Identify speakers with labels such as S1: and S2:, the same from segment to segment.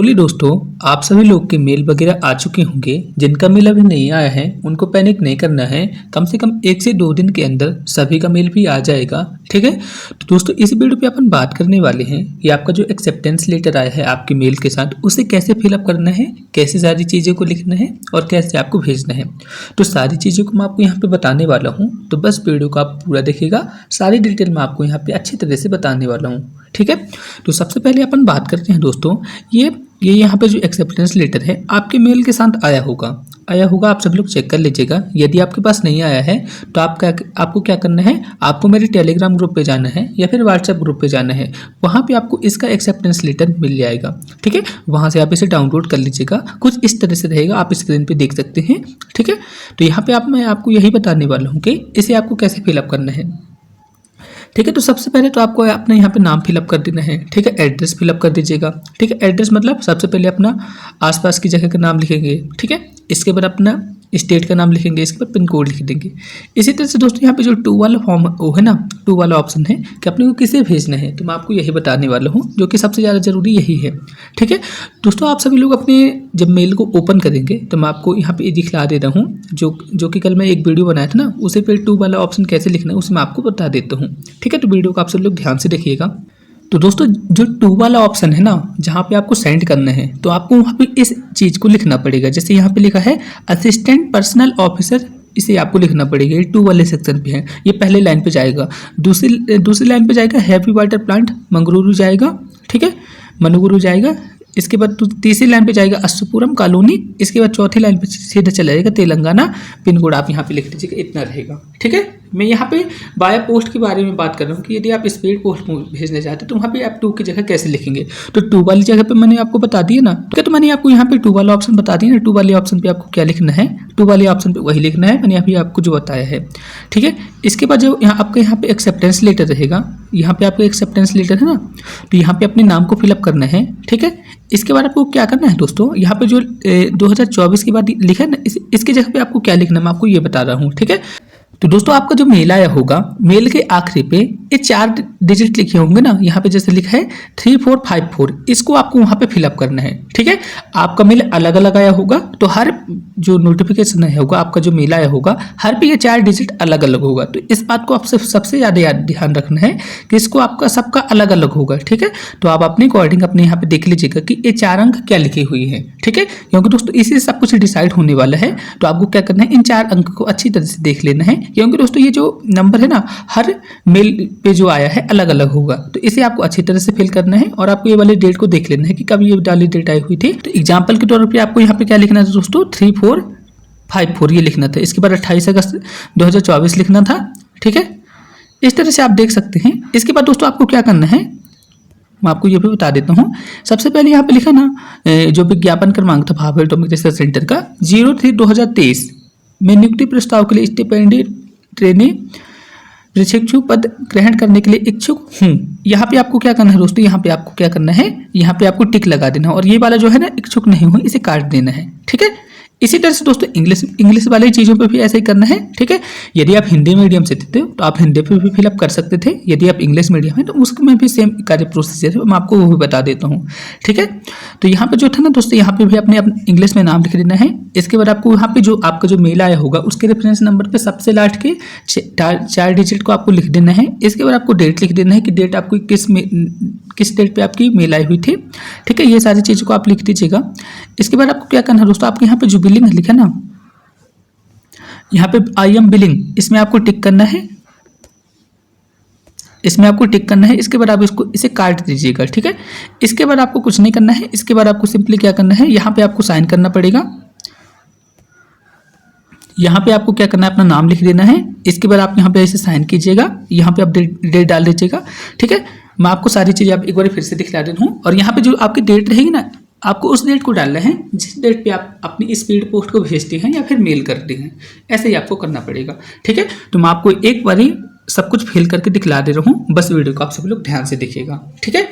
S1: Hopefully दोस्तों आप सभी लोग के मेल वगैरह आ चुके होंगे। जिनका मेल अभी नहीं आया है उनको पैनिक नहीं करना है, कम से कम 1 से 2 दिन के अंदर सभी का मेल भी आ जाएगा। ठीक है, तो दोस्तों इस वीडियो पे अपन बात करने वाले हैं कि आपका जो एक्सेप्टेंस लेटर आया है आपके मेल के साथ उसे कैसे फिलअप करना है, कैसे सारी चीज़ों को लिखना है और कैसे आपको भेजना है। तो सारी चीज़ों को मैं आपको यहाँ पे बताने वाला हूँ, तो बस वीडियो को आप पूरा देखिएगा। सारी डिटेल मैं आपको यहाँ पे अच्छी तरह से बताने वाला हूँ। ठीक है, तो सबसे पहले अपन बात करते हैं दोस्तों, ये यहाँ पे जो एक्सेप्टेंस लेटर है आपके मेल के साथ आया होगा। आप सब लोग चेक कर लीजिएगा। यदि आपके पास नहीं आया है तो आपको क्या करना है, आपको मेरे टेलीग्राम ग्रुप पे जाना है या फिर व्हाट्सएप ग्रुप पे जाना है। वहाँ पे आपको इसका एक्सेप्टेंस लेटर मिल जाएगा। ठीक है, वहाँ से आप इसे डाउनलोड कर लीजिएगा। कुछ इस तरह से रहेगा, आप स्क्रीन पे देख सकते हैं। ठीक है, तो यहाँ पे मैं आपको यही बताने वाला हूँ कि इसे आपको कैसे फिलअप करना है। ठीक है, तो सबसे पहले तो आपको अपने यहाँ पे नाम फिलअप कर देना है। ठीक है, एड्रेस फिलअप कर दीजिएगा। ठीक है, एड्रेस मतलब सबसे पहले अपना आसपास की जगह का नाम लिखेंगे। ठीक है, इसके बाद अपना स्टेट का नाम लिखेंगे, इसके बाद पिन कोड लिख देंगे। इसी तरह से दोस्तों यहाँ पे जो 2 वाला फॉर्म वो है ना, 2 वाला ऑप्शन है कि अपने को किसे भेजना है, तो मैं आपको यही बताने वाला हूँ, जो कि सबसे ज़्यादा जरूरी यही है। ठीक है दोस्तों, आप सभी लोग अपने जब मेल को ओपन करेंगे तो मैं आपको यहाँ पे दिखला दे रहा हूँ, जो कि कल मैं एक वीडियो बनाया था ना, उसे पे 2 वाला ऑप्शन कैसे लिखना है उसे मैं आपको बता देता हूँ। ठीक है, तो वीडियो को आप सब लोग ध्यान से देखिएगा। तो दोस्तों जो 2 वाला ऑप्शन है ना, जहाँ पे आपको सेंड करना है, तो आपको वहाँ पे इस चीज़ को लिखना पड़ेगा। जैसे यहाँ पे लिखा है असिस्टेंट पर्सनल ऑफिसर, इसे आपको लिखना पड़ेगा। ये 2 वाले सेक्शन पे है, ये पहले लाइन पे जाएगा। दूसरी लाइन पे जाएगा हैप्पी वाटर प्लांट मंगलुरु जाएगा। ठीक है, मनुगुरु जाएगा। इसके बाद तीसरी लाइन पे जाएगा अश्वपुरम कॉलोनी। इसके बाद चौथी लाइन पे सीधा चला जाएगा तेलंगाना, पिन कोड आप यहाँ पे लिख दीजिएगा। इतना रहेगा। ठीक है, मैं यहाँ पे बाय पोस्ट के बारे में बात कर रहा हूँ कि यदि आप स्पीड पोस्ट भेजना चाहते हैं तो वहाँ पे आप 2 की जगह कैसे लिखेंगे। तो 2 वाली जगह पे मैंने आपको बता दिया ना। ठीक है, तो मैंने आपको यहाँ पे 2 वाला ऑप्शन बता दिया ना। 2 वाले ऑप्शन पे आपको क्या लिखना है, 2 वाले ऑप्शन पे वही लिखना है, मैंने अभी आपको जो बताया है। ठीक है, इसके बाद जो आपके यहाँ पे एक्सेप्टेंस लेटर रहेगा, यहाँ पे आपका एक्सेप्टेंस लेटर है ना, तो यहाँ पे अपने नाम को फिलअप करना है। ठीक है, इसके बाद आपको क्या करना है दोस्तों, यहाँ पे जो 2024 के बाद लिखा है ना, इसके जगह पे आपको क्या लिखना है मैं आपको ये बता रहा हूँ। ठीक है, तो दोस्तों आपका जो मेल आया होगा, मेल के आखिरी पे ये 4 डिजिट लिखे होंगे ना, यहाँ पे जैसे लिखा है 3454, इसको आपको वहाँ पे फिलअप करना है। ठीक है, आपका मेल अलग अलग आया होगा, तो हर जो नोटिफिकेशन आया होगा, आपका जो मेल आया होगा, हर पे ये 4 डिजिट अलग अलग होगा। तो इस बात को आपसे सबसे ज़्यादा ध्यान रखना है कि इसको आपका सबका अलग अलग होगा। ठीक है, तो आप अपने अकॉर्डिंग अपने यहाँ पे देख लीजिएगा कि ये 4 अंक क्या लिखी हुई है। ठीक है, क्योंकि दोस्तों इसी से सब कुछ डिसाइड होने वाला है। तो आपको क्या करना है, इन 4 अंक को अच्छी तरह से देख लेना है, क्योंकि दोस्तों ये जो नंबर है ना, हर मेल पे जो आया है अलग अलग होगा। तो इसे आपको अच्छी तरह से फिल करना है और आपको ये वाली डेट को देख लेना है कि कब ये वाली डेट आई हुई थी। तो एग्जांपल के तौर पे आपको यहाँ पे क्या लिखना था दोस्तों, 3454 ये लिखना था। इसके बाद 28 अगस्त 2024 लिखना था। ठीक है, इस तरह से आप देख सकते हैं। इसके बाद दोस्तों आपको क्या करना है मैं आपको ये भी बता देता हूँ। सबसे पहले यहाँ पे लिखा ना, जो विज्ञापन क्रमांक था भाभा एटॉमिक रिसर्च सेंटर का 03/2023 में नियुक्ति प्रस्ताव के लिए स्टिपेंडी ट्रेनी प्रशिक्षु पद ग्रहण करने के लिए इच्छुक हूँ। यहाँ पे आपको क्या करना है दोस्तों, यहाँ पे आपको क्या करना है, यहाँ पे आपको टिक लगा देना है और ये वाला जो है ना इच्छुक नहीं हूँ इसे काट देना है। ठीक है, इसी तरह से दोस्तों इंग्लिश वाली चीज़ों पे भी ऐसा ही करना है। ठीक है, यदि आप हिंदी मीडियम से थे तो आप हिंदी पे भी फिलअप कर सकते थे। यदि आप इंग्लिश मीडियम है तो उसमें भी सेम कार्य प्रोसीजर है, मैं आपको वो भी बता देता हूँ। ठीक है, तो यहाँ पे जो था ना दोस्तों, यहाँ पे भी अपने इंग्लिश में नाम लिख देना है। इसके बाद आपको यहाँ पे जो आपका जो मेल आया होगा उसके रेफरेंस नंबर पे सबसे लास्ट के 4 डिजिट को आपको लिख देना है। इसके बाद आपको डेट लिख देना है कि डेट आपको किस डेट पे आपकी मेल आई हुई थी। ठीक है, ये सारी चीज़ों को आप लिख दीजिएगा। इसके बाद आपको क्या करना है दोस्तों, आपके यहाँ पे जो बिलिंग लिखा ना, यहाँ पे आई एम बिलिंग, इसमें आपको टिक करना है, इसमें आपको टिक करना है। इसके बाद आप इसे काट दीजिएगा। ठीक है, इसके बाद आपको कुछ नहीं करना है। इसके बाद आपको सिंपली क्या करना है, यहाँ पे आपको साइन करना पड़ेगा। यहाँ पे आपको क्या करना है, अपना नाम लिख देना है। इसके बाद आप यहाँ पे ऐसे साइन कीजिएगा, यहाँ पे आप डेट डाल दीजिएगा। ठीक है, मैं आपको सारी चीज़ें आप एक बार फिर से दिखला देता हूँ। और यहाँ पे जो आपकी डेट रहेगी ना, आपको उस डेट को डालना है जिस डेट पे आप अपनी स्पीड पोस्ट को भेजते हैं या फिर मेल करते हैं। ऐसे ही आपको करना पड़ेगा। ठीक है, तो मैं आपको एक बार ही सब कुछ फिल करके दिखला दे रहा हूँ, बस वीडियो को आप सभी लोग ध्यान से देखिएगा। ठीक है,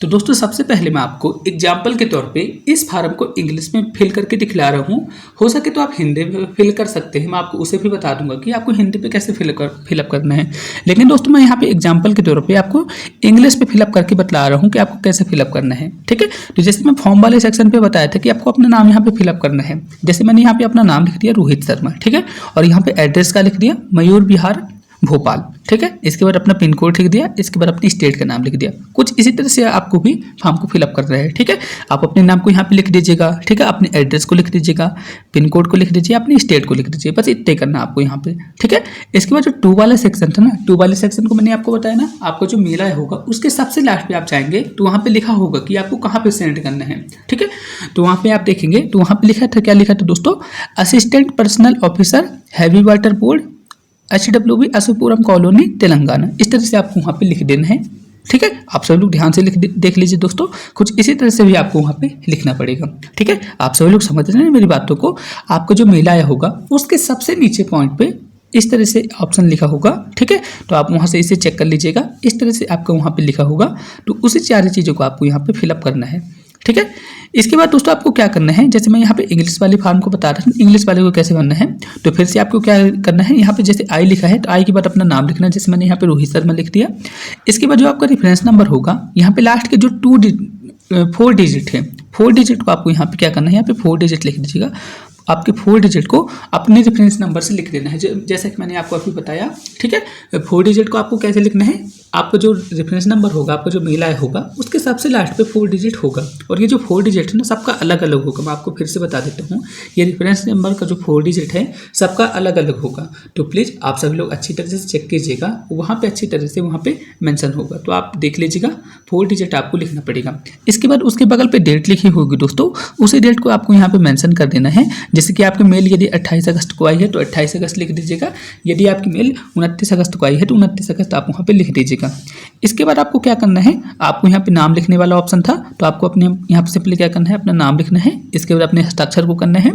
S1: तो दोस्तों सबसे पहले मैं आपको एग्जाम्पल के तौर पे इस फार्म को इंग्लिश में फिल करके दिखला रहा हूँ। हो सके तो आप हिंदी में फिल कर सकते हैं, मैं आपको उसे भी बता दूंगा कि आपको हिंदी पे कैसे फिलअप करना है। लेकिन दोस्तों मैं यहाँ पे एग्जाम्पल के तौर पे आपको इंग्लिश पे फिलअप करके बता रहा हूँ कि आपको कैसे फिलअप करना है, ठीक है। तो जैसे मैं फॉर्म वाले सेक्शन पे बताया था कि आपको अपना नाम यहाँ पे फिलअप करना है। जैसे मैंने यहाँ पे अपना नाम लिख दिया रोहित शर्मा, ठीक है, और यहाँ पे एड्रेस का लिख दिया मयूर विहार भोपाल, ठीक है। इसके बाद अपना पिन कोड लिख दिया, इसके बाद अपनी स्टेट का नाम लिख दिया। कुछ इसी तरह से आपको भी फॉर्म को फिलअप करना है, ठीक है। आप अपने नाम को यहाँ पे लिख दीजिएगा, ठीक है, अपने एड्रेस को लिख दीजिएगा, पिन कोड को लिख दीजिए, अपनी स्टेट को लिख दीजिए, बस इतना ही करना आपको यहाँ पे, ठीक है। इसके बाद जो 2 वाला सेक्शन था ना, 2 वाले सेक्शन को मैंने आपको बताया ना, आपको जो मेला होगा उसके सबसे लास्ट पे आप जाएंगे तो वहाँ पे लिखा होगा कि आपको कहाँ पे सेंड करना है, ठीक है। तो वहाँ पे आप देखेंगे तो वहाँ पे लिखा था, क्या लिखा था दोस्तों, assistant personnel officer heavy water board HWB Ashokpuram colony Telangana. इस तरह से आपको वहाँ पे लिख देना है, ठीक है। आप सभी लोग ध्यान से देख लीजिए दोस्तों, कुछ इसी तरह से भी आपको वहाँ पे लिखना पड़ेगा, ठीक है। आप सभी लोग समझ रहे हैं मेरी बातों को। आपको जो मेल आया होगा उसके सबसे नीचे पॉइंट पे इस तरह से ऑप्शन लिखा होगा, ठीक है। तो आप वहाँ से इसे चेक कर लीजिएगा, इस तरह से आपको वहाँ पे लिखा होगा। तो उसी सारी चीज़ों को आपको यहाँ पे फिलअप करना है, ठीक है। इसके बाद दोस्तों आपको क्या करना है, जैसे मैं यहाँ पे इंग्लिश वाले फॉर्म को बता रहा था, इंग्लिश वाले को कैसे भरना है, तो फिर से आपको क्या करना है, यहाँ पे जैसे आई लिखा है तो आई के बाद अपना नाम लिखना है। जैसे मैंने यहाँ पे रोहित शर्मा लिख दिया। इसके बाद जो आपका रेफरेंस नंबर होगा, यहाँ पे लास्ट के जो 4 डिजिट है, 4 डिजिट को आपको यहाँ पे क्या करना है, यहाँ पे 4 डिजिट लिख दीजिएगा। आपके 4 डिजिट को अपने रेफरेंस नंबर से लिख देना है, जैसा कि मैंने आपको अभी बताया, ठीक है। 4 डिजिट को आपको कैसे लिखना है, आपका जो रेफरेंस नंबर होगा, आपका जो मेल आया होगा उसके सबसे लास्ट पे 4 डिजिट होगा। और ये जो 4 डिजिट है ना, सबका अलग अलग होगा। मैं आपको फिर से बता देता हूँ, ये रेफरेंस नंबर का जो 4 डिजिट है सबका अलग अलग होगा। तो प्लीज़ आप सभी लोग अच्छी तरह से चेक कीजिएगा, वहाँ पे अच्छी तरह से वहाँ पे मेंशन होगा, तो आप देख लीजिएगा। 4 डिजिट आपको लिखना पड़ेगा। इसके बाद उसके बगल पे डेट लिखी होगी दोस्तों, उसी डेट को आपको यहाँ पे मेंशन कर देना है। जैसे कि आपकी मेल यदि 28 अगस्त को आई है तो 28 अगस्त लिख दीजिएगा। यदि आपकी मेल 29 अगस्त को आई है तो 29 अगस्त आप वहाँ पे लिख दीजिएगा। इसके बाद आपको क्या करना है, आपको यहाँ पे नाम लिखने वाला ऑप्शन था, तो आपको अपने यहाँ पे सिंपली क्या करना है, अपना नाम लिखना है। इसके बाद अपने हस्ताक्षर को करना है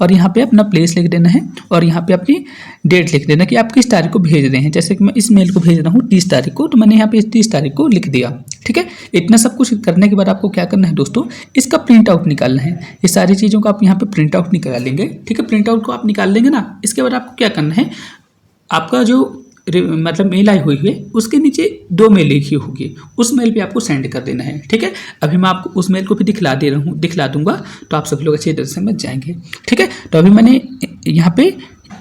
S1: और यहाँ पे अपना प्लेस लिख देना है और यहाँ पे अपनी डेट लिख देना कि आप किस तारीख को भेज रहे हैं। जैसे कि मैं इस मेल को भेज रहा हूँ 30 तारीख को, तो मैंने यहाँ पे 30 तारीख को लिख दिया, ठीक है। इतना सब कुछ करने के बाद आपको क्या करना है दोस्तों, इसका प्रिंट आउट निकालना है। ये सारी चीज़ों को आप यहाँ पे प्रिंट आउट निकाल लेंगे, ठीक है। प्रिंट आउट को आप निकाल लेंगे ना, इसके बाद आपको क्या करना है, आपका जो मतलब मेल आई हुई है उसके नीचे 2 मेल लिखी होगी, उस मेल पे आपको सेंड कर देना है, ठीक है। अभी मैं आपको उस मेल को भी दिखला दूंगा, तो आप सभी लोग अच्छी तरह से समझ जाएंगे, ठीक है। तो अभी मैंने यहाँ पे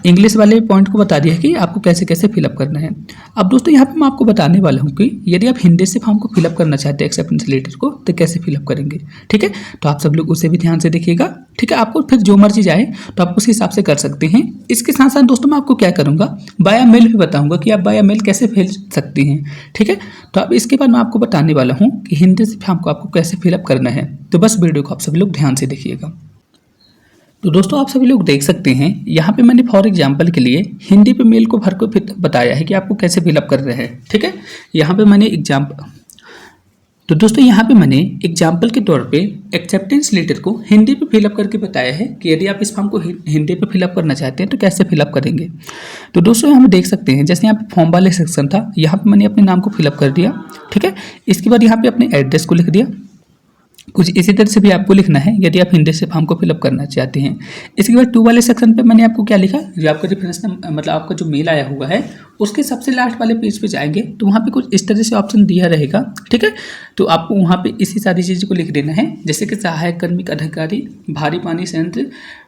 S1: इंग्लिश वाले पॉइंट को बता दिया है कि आपको कैसे कैसे फिलअप करना है। अब दोस्तों यहाँ पे मैं आपको बताने वाला हूँ कि यदि आप हिंदी से फॉर्म को फिलअप करना चाहते हैं एक्सेप्टेंस लेटर को, तो कैसे फिलअप करेंगे, ठीक है। तो आप सब लोग उसे भी ध्यान से देखिएगा, ठीक है। आपको फिर जो मर्जी जाए तो आप उस हिसाब से कर सकते हैं। इसके साथ साथ दोस्तों मैं आपको क्या करूँगा, बाया मेल भी बताऊँगा कि आप बाया मेल कैसे भेज सकती हैं, ठीक है। तो अब इसके बाद मैं आपको बताने वाला हूँ कि हिंदी से फॉर्म को आपको कैसे फिलअप करना है। तो बस वीडियो को आप सभी लोग ध्यान से देखिएगा। तो दोस्तों आप सभी लोग देख सकते हैं, यहाँ पे मैंने फॉर एग्जांपल के लिए हिंदी पे मेल को भर को बताया है कि आपको कैसे फिलअप कर रहे हैं, ठीक है। यहाँ पे मैंने यहाँ पे मैंने एग्जाम्पल के तौर पे एक्सेप्टेंस लेटर को हिंदी पे फिलअप करके बताया है कि यदि आप इस फॉर्म को हिंदी पे फिलअप करना चाहते हैं तो कैसे फिलअप करेंगे। तो दोस्तों यहाँ पे देख सकते हैं, जैसे यहाँ पे फॉर्म वाले सेक्शन था, यहाँ पे मैंने अपने नाम को फिलअप कर दिया, ठीक है। इसके बाद यहाँ पे अपने एड्रेस को लिख दिया। कुछ इसी तरह से भी आपको लिखना है यदि आप हिंदी से फॉर्म को फिलअप करना चाहते हैं। इसके बाद 2 वाले सेक्शन पे मैंने आपको क्या लिखा, जो आपका रेफरेंस मतलब आपका जो मेल आया हुआ है उसके सबसे लास्ट वाले पेज पे जाएंगे तो वहाँ पे कुछ इस तरह से ऑप्शन दिया रहेगा, ठीक है। तो आपको वहाँ पे इसी सारी चीज़ों को लिख देना है, जैसे कि सहायक कार्मिक अधिकारी भारी पानी संयंत्र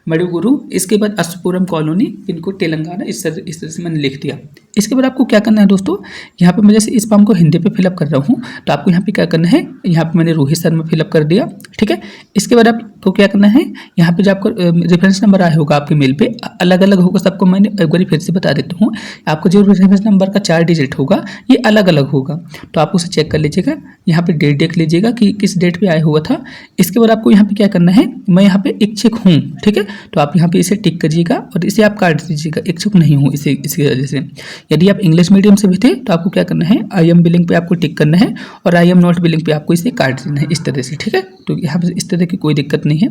S1: मडुगुरु, इसके बाद अशोकपुरम कॉलोनी, पिन कोड तेलंगाना, इस तरह से मैंने लिख दिया। इसके बाद आपको क्या करना है दोस्तों, यहाँ पे मैं जैसे इस फॉर्म को हिंदी पे फिलअप कर रहा हूँ तो आपको यहाँ पे क्या करना है, यहाँ पे मैंने रोहित शर्मा फिलअप कर दिया, ठीक है। इसके बाद आपको क्या करना है, यहाँ पे जो आपका रेफरेंस नंबर आया होगा आपके मेल पे अलग अलग होगा सबको। मैंने एक बार फिर से बता देता हूँ, आपको जो रेफरेंस नंबर का 4 डिजिट होगा ये अलग अलग होगा, तो आप उसे चेक कर लीजिएगा। यहाँ पे डेट देख लीजिएगा कि किस डेट पे आया हुआ था। इसके बाद आपको यहाँ पे क्या करना है, मैं यहाँ पे इच्छुक हूँ, ठीक है। तो आप यहाँ पे इसे टिक करिएगा और इसे आप काट दीजिएगा, इच्छुक नहीं हूँ इसकी वजह से। यदि आप इंग्लिश मीडियम से भी थे तो आपको क्या करना है, आई एम बिलिंग पे आपको टिक करना है और आई एम नॉट बिलिंग पे आपको इसे काट देना है इस तरह से, ठीक है। तो यहाँ पे इस तरह की कोई दिक्कत नहीं है,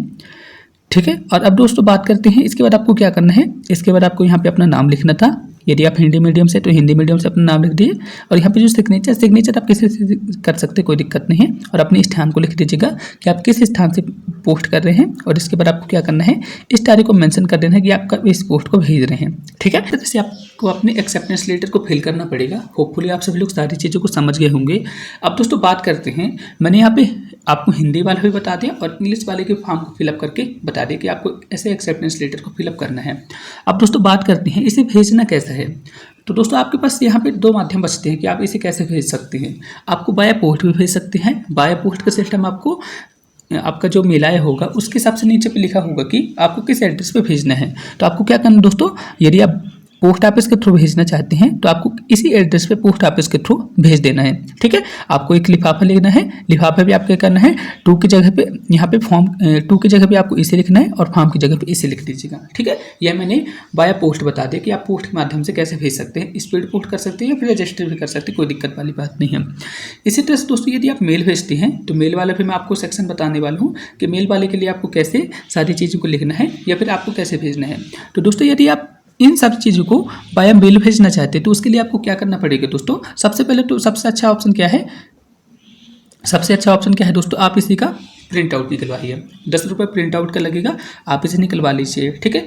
S1: ठीक है। और अब दोस्तों बात करते हैं इसके बाद आपको क्या करना है। इसके बाद आपको यहाँ पे अपना नाम लिखना था, यदि आप हिंदी मीडियम से तो हिंदी मीडियम से अपना नाम लिख दिए और यहाँ पे जो सिग्नेचर आप किसी से कर सकते हैं, कोई दिक्कत नहीं है। और अपने स्थान को लिख दीजिएगा कि आप किस स्थान से पोस्ट कर रहे हैं और इसके बाद आपको क्या करना है, इस तारीख को मेंशन कर देना है कि आप इस पोस्ट को भेज रहे हैं। ठीक है, जैसे आपको अपने एक्सेप्टेंस लेटर को फिल करना पड़ेगा। होपफुली आप सभी लोग सारी चीज़ों को समझ गए होंगे। अब दोस्तों बात करते हैं, मैंने यहाँ पे आपको हिंदी वाला भी बता दिया और इंग्लिश वाले के फॉर्म को फिलअप करके बता दिया कि आपको ऐसे एक्सेप्टेंस लेटर को फिलअप करना है। अब दोस्तों बात करते हैं इसे भेजना कैसा है। तो दोस्तों आपके पास यहाँ पे दो माध्यम बचते हैं कि आप इसे कैसे भेज सकते हैं। आपको बाय पोस्ट भी भेज सकते हैं। बाय पोस्ट का सिस्टम आपको आपका जो मेल आया होगा उसके हिसाब से नीचे पे लिखा होगा कि आपको किस एड्रेस पे भेजना है। तो आपको क्या करना दोस्तों, यदि आप पोस्ट ऑफिस के थ्रू भेजना चाहते हैं तो आपको इसी एड्रेस पे पोस्ट ऑफिस के थ्रू भेज देना है। ठीक है, आपको एक लिफाफा लिखना है। लिफाफे पे आप क्या करना है, टू की जगह पे यहाँ पे फॉर्म, टू की जगह पे आपको इसे लिखना है और फॉर्म की जगह पे इसे लिख दीजिएगा। ठीक है, यह मैंने बाय पोस्ट बता दिया कि आप पोस्ट के माध्यम से कैसे भेज सकते हैं। स्पीड पोस्ट कर सकते हैं या फिर रजिस्टर भी कर सकते हैं, कोई दिक्कत वाली बात नहीं है। इसी तरह से दोस्तों यदि आप मेल भेजते हैं तो मेल वाला भी मैं आपको सेक्शन बताने वाला हूँ कि मेल वाले के लिए आपको कैसे सारी चीज़ों को लिखना है या फिर आपको कैसे भेजना है। तो दोस्तों यदि आप इन सब चीज़ों को बाय मेल भेजना चाहते हैं तो उसके लिए आपको क्या करना पड़ेगा दोस्तों, सबसे पहले तो सबसे अच्छा ऑप्शन क्या है, दोस्तों, आप इसी का प्रिंट आउट निकलवाइए। 10 रुपये प्रिंट आउट का लगेगा, आप इसे निकलवा लीजिए। ठीक है,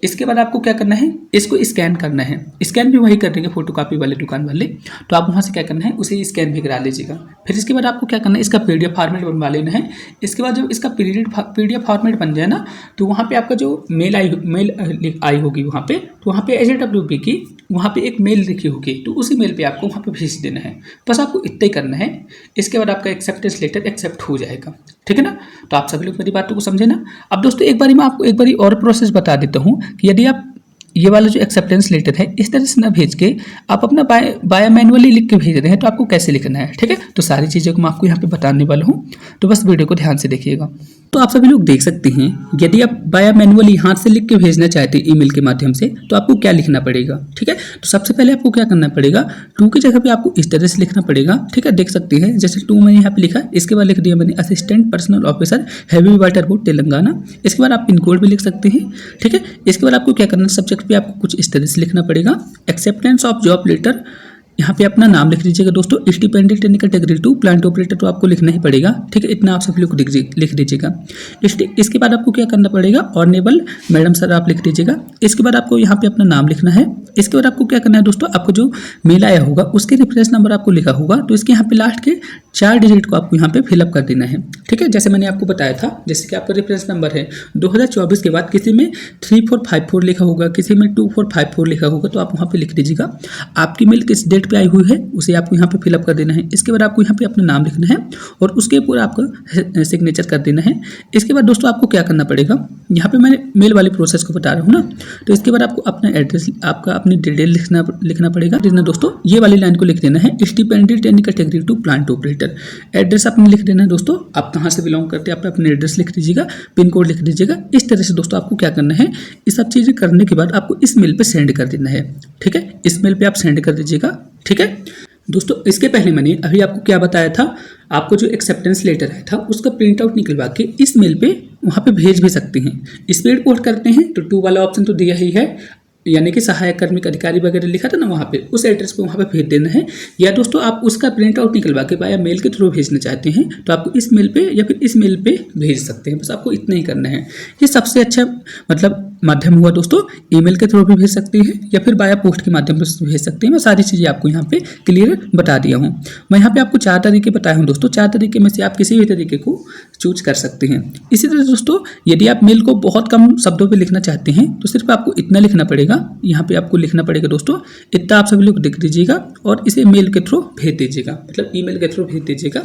S1: इसके बाद आपको क्या करना है, इसको स्कैन करना है। स्कैन भी वही कर देंगे फोटोकॉपी वाले दुकान वाले, तो आप वहाँ से क्या करना है, उसे स्कैन भी करा लीजिएगा। फिर इसके बाद आपको क्या करना है, इसका PDF फॉर्मेट बनवा लेना है। इसके बाद जब इसका PDF फॉर्मेट बन जाए ना, तो वहाँ पे आपका जो मेल आई होगी वहाँ पे, तो वहाँ पे HWP की वहाँ पे एक मेल लिखी होगी, तो उसी मेल पे आपको वहाँ पे भेज देना है। बस आपको इतना ही करना है। इसके बाद आपका एक्सेप्टेंस लेटर एक्सेप्ट हो जाएगा। ठीक है ना, तो आप सभी लोग मेरी बातों को समझे ना। अब दोस्तों एक बारी मैं आपको एक बारी और प्रोसेस बता देता हूँ कि यदि आप ये वाला जो एक्सेप्टेंस लेटर है इस तरह से ना भेज के आप अपना बाय मैनुअली लिख के भेज रहे हैं तो आपको कैसे लिखना है। ठीक है, तो सारी चीज़ों को मैं आपको यहाँ पे बताने वाला हूँ, तो बस वीडियो को ध्यान से देखिएगा। तो आप सभी लोग देख सकते हैं, यदि आप बाय मैनुअली हाथ से लिख के भेजना चाहते हैं ईमेल के माध्यम से तो आपको क्या लिखना पड़ेगा। ठीक है, तो सबसे पहले आपको क्या करना पड़ेगा, टू की जगह पे आपको इस तरह से लिखना पड़ेगा। ठीक है, देख सकते हैं जैसे टू मैंने यहाँ पे लिखा, इसके बाद लिख दिया मैंने assistant personnel officer heavy water board Telangana. इसके बाद आप पिन कोड भी लिख सकते हैं। ठीक है, इसके बाद आपको क्या करना है, सब्जेक्ट पे आपको कुछ इस तरह से लिखना पड़ेगा, एक्सेप्टेंस ऑफ जॉब लेटर। यहाँ पे अपना नाम लिख दीजिएगा दोस्तों, independent technical category 2 plant operator, तो आपको लिखना ही पड़ेगा। ठीक है, इतना आप सभी लोग लिख दीजिएगा। इसके बाद आपको क्या करना पड़ेगा, ऑनरेबल मैडम सर आप लिख दीजिएगा। इसके बाद आपको यहाँ पे अपना नाम लिखना है। इसके बाद आपको क्या करना है दोस्तों, आपको जो मेल आया होगा उसके रेफरेंस नंबर आपको लिखा होगा, तो इसके यहाँ पे लास्ट के 4 डिजिट को आपको यहाँ पे फिलअप कर देना है। ठीक है, जैसे मैंने आपको बताया था, जैसे कि आपका रेफरेंस नंबर है 2024 के बाद किसी में 3454 लिखा होगा, किसी में 2454 लिखा होगा, तो आप वहाँ पे लिख दीजिएगा। आपकी मेल किस डेट पे आई हुई है उसे आपको यहाँ पे फिलअप कर देना है। इसके बाद आपको यहाँ पे अपना नाम लिखना है और उसके पूरा आपको सिग्नेचर कर देना है। इसके बाद दोस्तों आपको क्या करना पड़ेगा, यहाँ पे मैंने मेल वाली प्रोसेस को बता रहा हूँ ना, तो इसके बाद आपको अपना एड्रेस, आपका अपनी डिटेल लिखना पड़ेगा। दोस्तों ये वाली लाइन को लिख देना है, independent technical category 2 plant operator. Address आपने लिख देना है दोस्तों, आप कहाँ से बिलोंग करते हैं, आप अपने एड्रेस लिख दीजिएगा, पिन कोड लिख दीजिएगा। इस तरह से दोस्तों आपको क्या करना है, ये सब चीज़ें करने के बाद आपको इस मेल पे सेंड कर देना है। ठीक है, इस मेल पे आप सेंड कर दीजिएगा। ठीक है दोस्तों, इसके पहले मैंने अभी आपको क्या बताया था, आपको जो एक्सेप्टेंस लेटर आया था उसका प्रिंट आउट निकलवा के इस मेल पे वहाँ पे भेज भी सकते हैं। स्पीड पोस्ट करते हैं तो 2 वाला ऑप्शन तो दिया ही है, यानी कि सहायक कर्मिक अधिकारी वगैरह लिखा था ना, वहाँ पे उस एड्रेस पे वहाँ पे भेज देना है। या दोस्तों आप उसका प्रिंट आउट निकलवा के बाया मेल के थ्रू भेजना चाहते हैं तो आपको इस मेल पे या फिर इस मेल पे भेज सकते हैं। बस आपको इतना ही करना है। ये सबसे अच्छा मतलब माध्यम हुआ दोस्तों, ईमेल के थ्रू भी भेज सकते हैं या फिर बाया पोस्ट के माध्यम से भेज सकते हैं। मैं सारी चीज़ें आपको यहाँ पे क्लियर बता दिया हूँ। मैं यहाँ पे आपको 4 तरीके बताया हूँ दोस्तों, 4 तरीके में से आप किसी भी तरीके को चूज कर सकते हैं। इसी तरह दोस्तों यदि आप मेल को बहुत कम शब्दों पे लिखना चाहते हैं तो सिर्फ आपको इतना लिखना पड़ेगा, यहाँ पे आपको लिखना पड़ेगा दोस्तों, इतना आप सभी लोग लिख दीजिएगा और इसे मेल के थ्रू भेज दीजिएगा, मतलब ईमेल के थ्रू भेज दीजिएगा।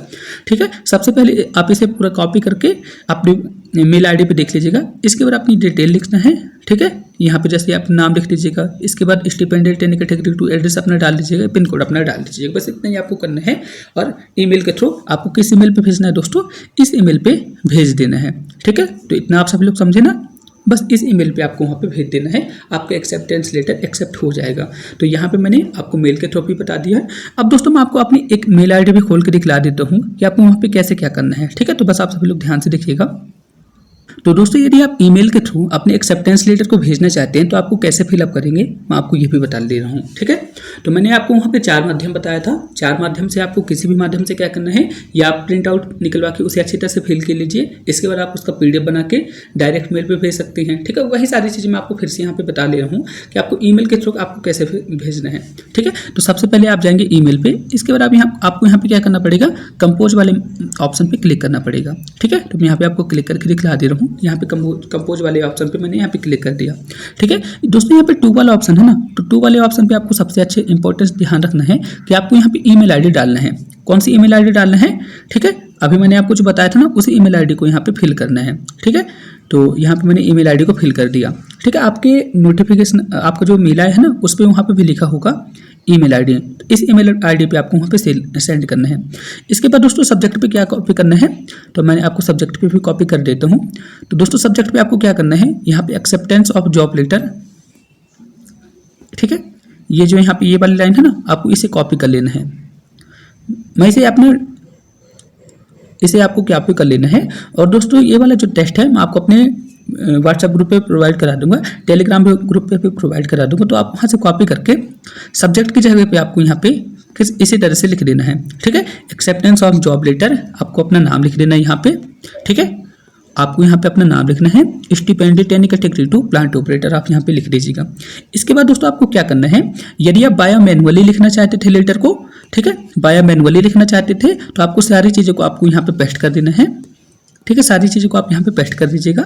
S1: ठीक है, सबसे पहले आप इसे पूरा कॉपी करके अपनी मेल आईडी पे देख लीजिएगा। इसके बाद अपनी डिटेल लिखना है। ठीक है, यहाँ पे जैसे आप नाम लिख दीजिएगा, इसके बाद इंडिपेंडेंट टेक्निकल कैटेगरी 2 एड्रेस अपना डाल दीजिएगा, पिन कोड अपना डाल दीजिएगा। बस इतना ही आपको करना है और ईमेल के थ्रू आपको किस ईमेल पे भेजना है दोस्तों, इस ईमेल पे भेज देना है। ठीक है, तो इतना आप सब लोग समझे ना, बस इस ईमेल पे आपको वहाँ पे भेज देना है, आपका एक्सेप्टेंस लेटर एक्सेप्ट हो जाएगा। तो यहाँ पे मैंने आपको मेल के थ्रू भी बता दिया है। अब दोस्तों मैं आपको अपनी एक मेल आईडी भी खोल के दिखला देता हूँ कि आपको वहाँ पे कैसे क्या करना है। ठीक है, तो बस आप सभी लोग ध्यान से देखिएगा। तो दोस्तों यदि आप ईमेल के थ्रू अपने एक्सेप्टेंस लेटर को भेजना चाहते हैं तो आपको कैसे फिलअप करेंगे मैं आपको ये भी बता दे रहा हूँ। ठीक है, तो मैंने आपको वहाँ पे 4 माध्यम बताया था। 4 माध्यम से आपको किसी भी माध्यम से क्या करना है, या आप प्रिंट आउट निकलवा के उसे अच्छी तरह से फिल कर लीजिए। इसके बाद आप उसका PDF बना के डायरेक्ट मेल पे भेज सकते हैं। ठीक है, वही सारी चीज़ें मैं आपको फिर से यहाँ पे बता ले रहा हूँ कि आपको ईमेल के थ्रू आपको कैसे भेजना है। ठीक है, तो सबसे पहले आप जाएंगे ईमेल पे। इसके बाद आपको यहाँ पे क्या करना पड़ेगा, कंपोज वाले ऑप्शन पे क्लिक करना पड़ेगा। ठीक है, तो मैं यहाँ पे आपको क्लिक करके दिखला दे रहा हूँ। यहाँ पे कंपोज वाले ऑप्शन पे मैंने यहाँ पे क्लिक कर दिया। ठीक है दोस्तों, यहाँ पे 2 वाला ऑप्शन है ना, तो 2 वाले ऑप्शन पे आपको सबसे अच्छे इंपॉर्टेंस ध्यान रखना है कि आपको यहाँ पे ईमेल आईडी डालना है। कौन सी ईमेल आईडी डालना है? ठीक है, अभी मैंने आपको जो बताया था ना उसी ईमेल आईडी को यहाँ पे फिल करना है। ठीक है, तो यहाँ पे मैंने ईमेल आईडी को फिल कर दिया। ठीक है, आपके नोटिफिकेशन आपका जो मेल आया है ना उस पर वहाँ पे भी लिखा होगा ईमेल आईडी, तो इस ईमेल आईडी पे आपको वहाँ पे सेंड करना है। इसके बाद दोस्तों सब्जेक्ट पे क्या कॉपी करना है, तो मैंने आपको सब्जेक्ट पे भी कॉपी कर देता हूँ। तो दोस्तों सब्जेक्ट पे आपको क्या करना है, यहाँ पे एक्सेप्टेंस ऑफ जॉब लेटर। ठीक है, ये जो यहाँ पे ये वाली लाइन है ना, आपको इसे कॉपी कर लेना है। मैं इसे आपको कॉपी कर लेना है। और दोस्तों ये वाला जो टेस्ट है मैं आपको अपने व्हाट्सएप ग्रुप पे प्रोवाइड करा दूंगा, टेलीग्राम ग्रुप पे भी प्रोवाइड करा दूंगा। तो आप वहाँ से कॉपी करके सब्जेक्ट की जगह पे आपको यहाँ पे इसी तरह से लिख देना है। ठीक है, एक्सेप्टेंस ऑफ जॉब लेटर, आपको अपना नाम लिख देना है यहाँ पे। ठीक है, आपको यहाँ पे अपना नाम लिखना है। स्टिपेंडेड यानी कैटेगरी 2 प्लांट ऑपरेटर आप यहाँ पे लिख दीजिएगा। इसके बाद दोस्तों आपको क्या करना है, यदि आप बायो मैनुअली लिखना चाहते थे लेटर को, ठीक है, बायो मैनुअली लिखना चाहते थे तो आपको सारी चीज़ों को आपको यहाँ पे पेस्ट कर देना है। ठीक है, सारी चीज़ों को आप यहाँ पे पेस्ट कर दीजिएगा।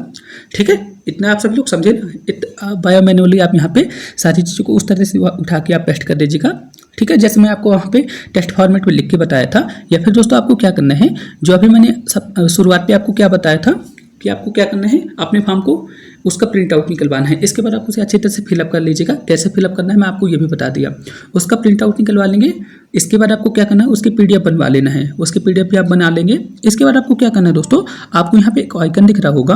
S1: ठीक है, इतना आप सभी लोग समझे ना। बायो मैनुअली आप यहाँ पे सारी चीज़ों को उस तरह से उठा के आप पेस्ट कर दीजिएगा। ठीक है, जैसे मैं आपको वहाँ पे टेस्ट फॉर्मेट में लिख के बताया था। या फिर दोस्तों आपको क्या करना है, जो अभी मैंने शुरुआत पे आपको क्या बताया था कि आपको क्या करना है, अपने फॉर्म को उसका प्रिंट आउट निकलवाना है। इसके बाद आप उसे अच्छी तरह से फिलअप कर लीजिएगा। कैसे फिलअप करना है मैं आपको ये भी बता दिया। उसका प्रिंट आउट निकलवा लेंगे। इसके बाद आपको क्या करना है, उसकी PDF बनवा लेना है। उसके PDF भी आप बना लेंगे। इसके बाद आपको क्या करना है दोस्तों, आपको यहाँ पे एक आइकन दिख रहा होगा,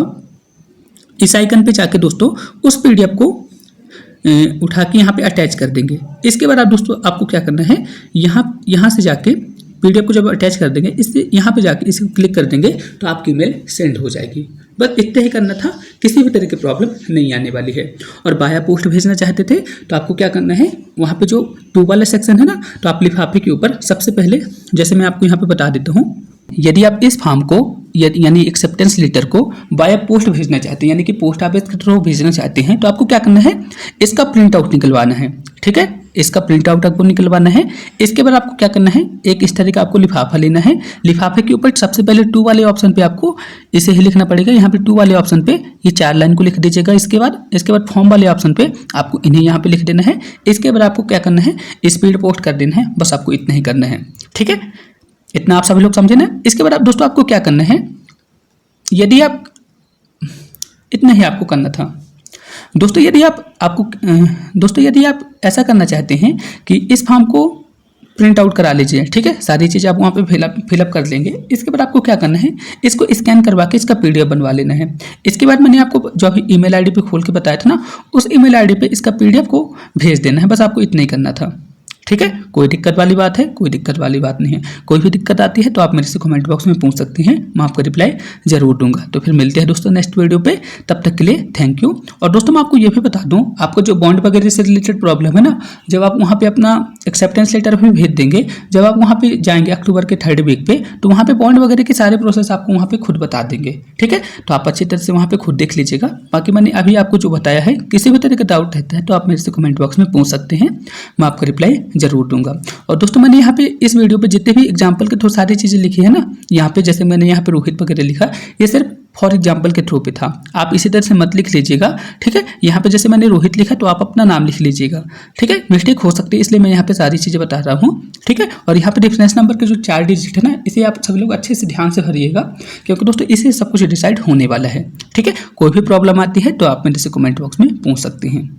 S1: इस आइकन पे जाके दोस्तों उस PDF को उठा के यहाँ पे अटैच कर देंगे। इसके बाद आप दोस्तों आपको क्या करना है, यहाँ से जाके PDF को जब अटैच कर देंगे, इससे यहाँ पे जाके इसे क्लिक कर देंगे तो आपकी मेल सेंड हो जाएगी। बस इतना ही करना था, किसी भी तरह की प्रॉब्लम नहीं आने वाली है। और बाया पोस्ट भेजना चाहते थे तो आपको क्या करना है, वहाँ पे जो 2 वाला सेक्शन है ना, तो आप लिफाफे के ऊपर सबसे पहले, जैसे मैं आपको यहाँ पे बता देता हूँ, यदि आप इस फॉर्म को यानी एक्सेप्टेंस लेटर को बाय पोस्ट भेजना चाहते हैं, यानी कि पोस्ट ऑफिस के थ्रू भेजना चाहते हैं, तो आपको क्या करना है, इसका प्रिंट आउट निकलवाना है। ठीक है, इसका प्रिंट आउट आपको निकलवाना है। इसके बाद आपको क्या करना है, एक इस तरह का आपको लिफाफा लेना है। लिफाफे के ऊपर सबसे पहले 2 वाले ऑप्शन पे आपको इसे ही लिखना पड़ेगा। यहाँ पे 2 वाले ऑप्शन पे ये 4 लाइन को लिख दीजिएगा। इसके बाद फॉर्म वाले ऑप्शन पे आपको इन्हें यहाँ पे लिख देना है। इसके बाद आपको क्या करना है, स्पीड पोस्ट कर देना है। बस आपको इतना ही करना है। ठीक है, इतना आप सभी लोग समझे ना। इसके बाद आप दोस्तों आपको क्या करना है, यदि आप इतना ही आपको करना था दोस्तों, यदि आप ऐसा करना चाहते हैं कि इस फॉर्म को प्रिंट आउट करा लीजिए। ठीक है, सारी चीज़ें आप वहाँ पे फिलअप कर लेंगे। इसके बाद आपको क्या करना है, इसको स्कैन करवा के इसका PDF बनवा लेना है। इसके बाद मैंने आपको जो अभी ईमेल आईडी पे खोल के बताया था ना, उस ईमेल आईडी पे इसका PDF को भेज देना है। बस आपको इतना ही करना था। ठीक है, कोई दिक्कत वाली बात है? कोई दिक्कत वाली बात नहीं है। कोई भी दिक्कत आती है तो आप मेरे से कमेंट बॉक्स में पूछ सकती हैं, मैं आपको रिप्लाई जरूर दूंगा। तो फिर मिलते हैं दोस्तों नेक्स्ट वीडियो पे, तब तक के लिए थैंक यू। और दोस्तों मैं आपको ये भी बता दूं, आपको जो बॉन्ड वगैरह से रिलेटेड प्रॉब्लम है ना, जब आप वहाँ पे अपना एक्सेप्टेंस लेटर भी भेज देंगे, जब आप वहाँ पे जाएंगे अक्टूबर के 3rd वीक पे, तो वहाँ पे बॉन्ड वगैरह के सारे प्रोसेस आपको वहाँ पे खुद बता देंगे। ठीक है, तो आप अच्छी तरह से वहाँ पे खुद देख लीजिएगा। बाकी मैंने अभी आपको जो बताया है, किसी भी तरह का डाउट रहता है तो आप मेरे से कमेंट बॉक्स में पूछ सकते हैं, मैं आपको रिप्लाई जरूर दूंगा। और दोस्तों मैंने यहाँ पे इस वीडियो पे जितने भी एग्जाम्पल के थ्रू सारी चीज़ें लिखी है ना, यहाँ पे जैसे मैंने यहाँ पे रोहित वगैरह लिखा, ये सिर्फ फॉर एग्जाम्पल के थ्रू पे था। आप इसी तरह से मत लिख लीजिएगा। ठीक है, यहाँ पे जैसे मैंने रोहित लिखा तो आप अपना नाम लिख लीजिएगा। ठीक है, मिस्टेक हो सकती है, इसलिए मैं यहाँ पे सारी चीज़ें बता रहा हूँ। ठीक है, और यहाँ पे रेफरेंस नंबर के जो 4 डिजिट है ना, इसे आप सभी लोग अच्छे से ध्यान से भरिएगा, क्योंकि दोस्तों इससे सब कुछ डिसाइड होने वाला है। ठीक है, कोई भी प्रॉब्लम आती है तो आप मेरे से कमेंट बॉक्स में पूछ सकते हैं।